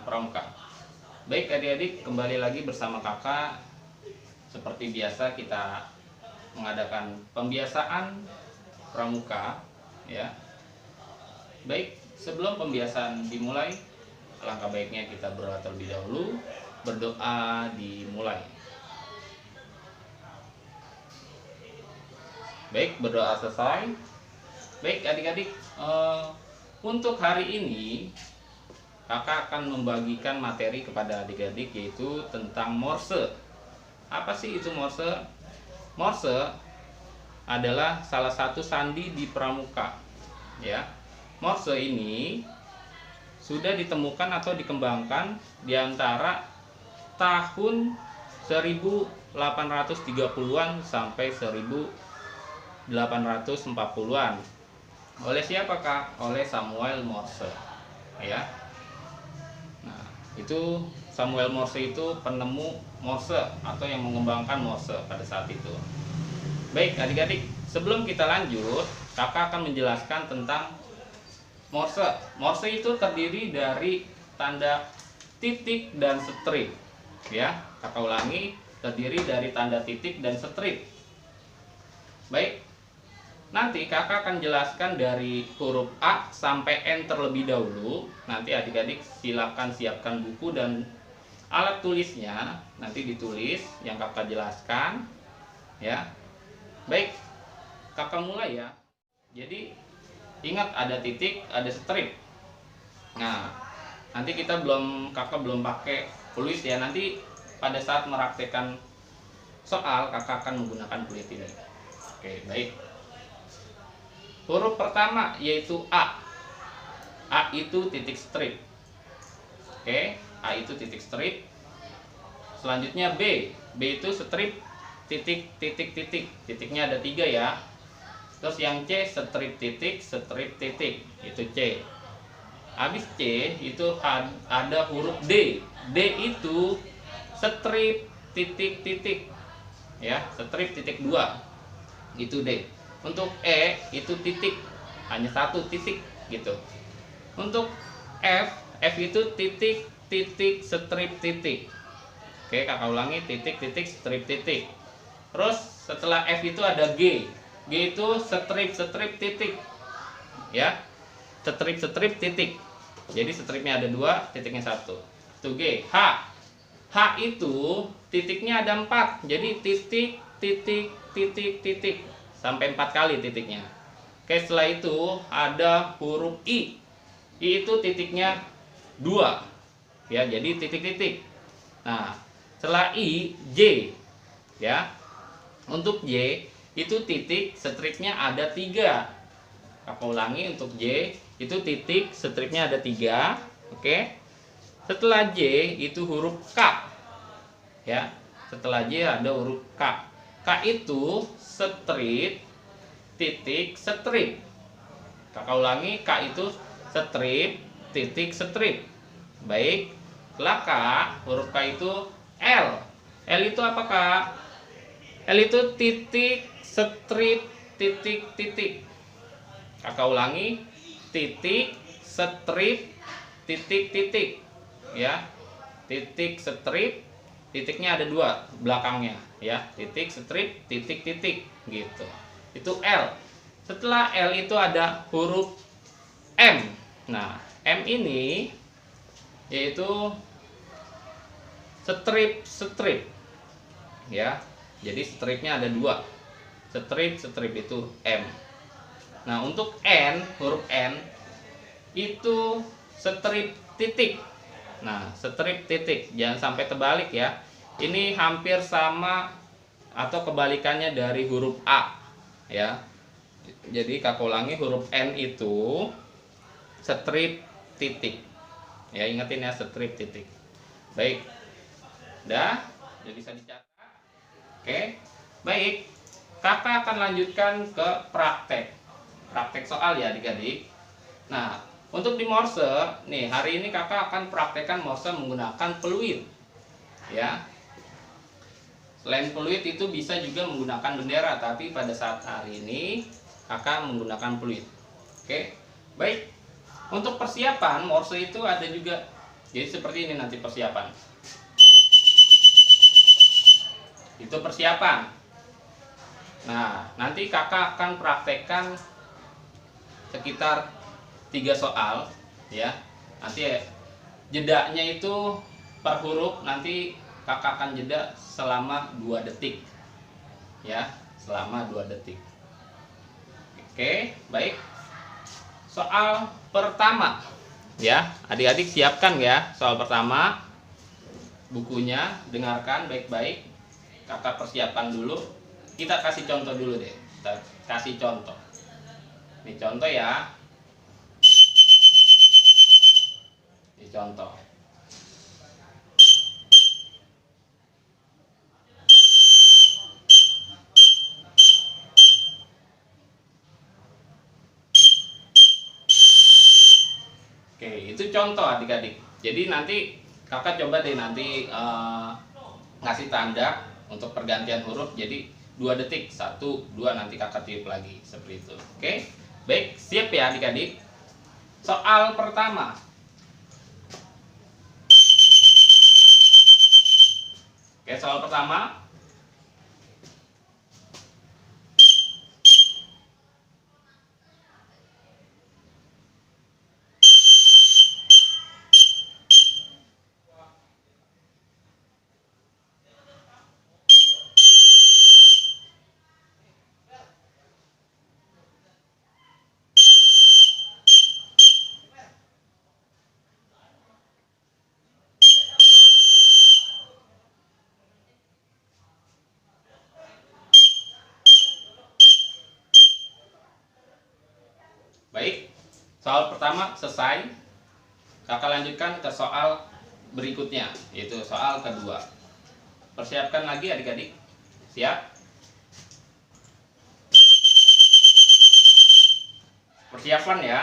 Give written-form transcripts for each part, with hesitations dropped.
Pramuka. Baik adik-adik, kembali lagi bersama kakak. Seperti biasa kita mengadakan pembiasaan Pramuka ya. Baik, sebelum pembiasaan dimulai, alangkah baiknya kita berdoa terlebih dahulu. Berdoa dimulai. Baik, berdoa selesai. Baik adik-adik, untuk hari ini kakak akan membagikan materi kepada adik-adik, yaitu tentang Morse. Apa sih itu Morse? Morse adalah salah satu sandi di Pramuka ya. Morse ini sudah ditemukan atau dikembangkan di antara tahun 1830-an sampai 1840-an. Oleh siapa Kak? Oleh Samuel Morse ya. Nah, itu Samuel Morse itu penemu Morse atau yang mengembangkan Morse pada saat itu. Baik adik-adik, sebelum kita lanjut, kakak akan menjelaskan tentang Morse. Morse itu terdiri dari tanda titik dan strip ya. Kakak ulangi, terdiri dari tanda titik dan strip. Baik, nanti kakak akan jelaskan dari huruf A sampai N terlebih dahulu. Nanti adik-adik silakan siapkan buku dan alat tulisnya. Nanti ditulis yang kakak jelaskan ya. Baik, kakak mulai ya. Jadi ingat, ada titik, ada strip. Nah, nanti kakak belum pakai fluid ya. Nanti pada saat meraktekkan soal kakak akan menggunakan fluid ini. Oke, baik. Huruf pertama yaitu A. A itu titik strip. Oke, A itu titik strip. Selanjutnya B. B itu strip titik titik titik. Titiknya ada 3 ya. Terus yang C strip titik titik. Itu C. Habis C itu ada huruf D. D itu strip titik titik. Ya, strip titik 2. Itu D. Untuk E itu titik, hanya 1 titik gitu. Untuk F, F itu titik titik strip titik. Oke, kakak ulangi, titik titik strip titik. Terus setelah F itu ada G. G itu strip titik. Ya. Strip titik. Jadi stripnya ada 2, titiknya 1. Itu G. H. H itu titiknya ada 4. Jadi titik titik titik titik sampai 4 kali titiknya. Oke, setelah itu ada huruf I. I itu titiknya 2 ya, jadi titik-titik. Nah, setelah I, J ya. Untuk J itu titik, stripnya ada 3. Kakak ulangi, untuk J itu titik, stripnya ada 3. Oke. Setelah J itu huruf K ya. Setelah J ada huruf K. K itu strip titik strip. Kakak ulangi, K itu strip titik strip. Baik. Setelah K, huruf K itu L. L itu apa Kak? L itu titik strip titik titik. Kakak ulangi, titik strip titik titik ya. Titik strip, titiknya ada 2 belakangnya ya. Titik strip titik titik gitu. Itu L. Setelah L itu ada huruf M. Nah, M ini yaitu strip ya. Jadi stripnya ada 2. Strip itu M. Nah, untuk N, huruf N itu strip titik. Nah, strip titik, jangan sampai terbalik ya. Ini hampir sama atau kebalikannya dari huruf A ya. Jadi kakak ulangi, huruf N itu strip titik ya. Ingetin ya, strip titik. Baik, udah, jadi bisa dicatat. Oke, baik. Kakak akan lanjutkan ke praktek soal ya adik-adik. Nah, untuk di Morse nih, hari ini kakak akan praktekkan Morse menggunakan peluit ya. Selain peluit itu bisa juga menggunakan bendera, tapi pada saat hari ini kakak menggunakan peluit. Oke, baik. Untuk persiapan Morse itu ada juga Jadi seperti ini nanti persiapan. Itu persiapan. Nah, nanti kakak akan praktekkan sekitar 3 soal ya. Nanti jedanya itu per huruf, nanti kakak akan jeda selama 2 detik ya, selama 2 detik. Oke, baik. Soal pertama ya, adik-adik siapkan ya. Soal pertama, bukunya dengarkan baik-baik, kakak persiapkan dulu. Kita kasih contoh dulu deh, kita kasih contoh. Ini contoh ya, ini contoh. Oke, itu contoh adik-adik. Jadi nanti kakak coba deh nanti ngasih tanda untuk pergantian huruf. Jadi 2 detik, 1, 2, nanti kakak tiup lagi seperti itu. Oke, baik, siap ya adik-adik. Soal pertama. Oke, soal pertama. Baik, soal pertama selesai. Kakak lanjutkan ke soal berikutnya, yaitu soal kedua. Persiapkan lagi adik-adik. Siap? Persiapan ya.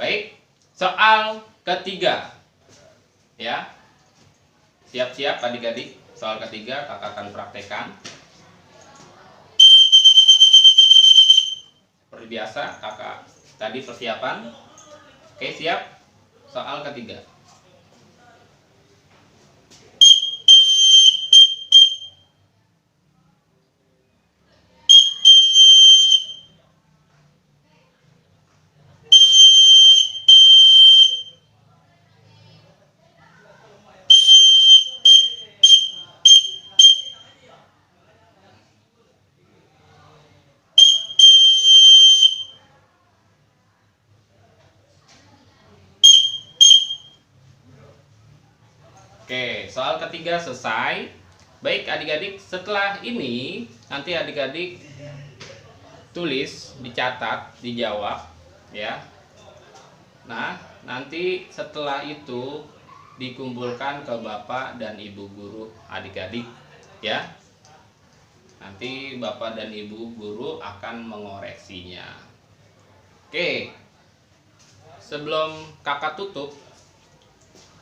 Baik, soal ketiga ya. Siap-siap adik-adik. Soal ketiga kakak akan praktekkan. Seperti biasa kakak tadi persiapan. Oke, siap. Soal ketiga. Oke, soal ketiga selesai. Baik adik-adik, setelah ini nanti adik-adik tulis, dicatat, dijawab ya. Nah, nanti setelah itu dikumpulkan ke Bapak dan Ibu guru adik-adik ya. Nanti Bapak dan Ibu guru akan mengoreksinya. Oke. Sebelum kakak tutup,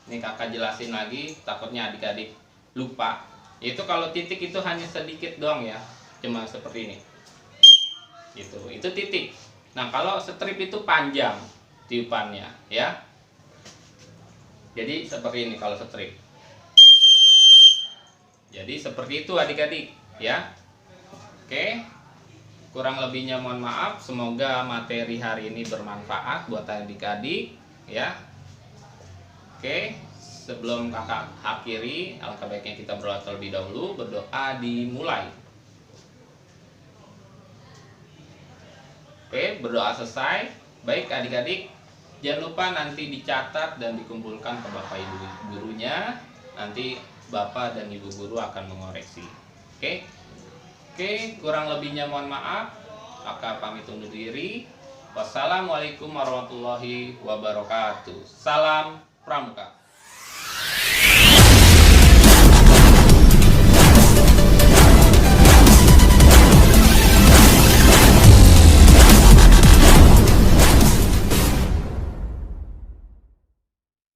ini kakak jelasin lagi, takutnya adik-adik lupa. Itu kalau titik itu hanya sedikit doang ya, cuma seperti ini. Itu titik. Nah, kalau strip itu panjang tiupannya ya. Jadi seperti ini kalau strip. Jadi seperti itu adik-adik ya. Oke. Kurang lebihnya mohon maaf. Semoga materi hari ini bermanfaat buat adik-adik ya. Oke, sebelum kakak akhiri, alangkah baiknya kita berdoa terlebih dahulu. Berdoa dimulai. Oke, berdoa selesai. Baik adik-adik, jangan lupa nanti dicatat dan dikumpulkan ke Bapak Ibu gurunya. Nanti Bapak dan Ibu guru akan mengoreksi. Oke. Oke, kurang lebihnya mohon maaf. Maka pamit undur diri. Wassalamualaikum warahmatullahi wabarakatuh. Salam Pramuka.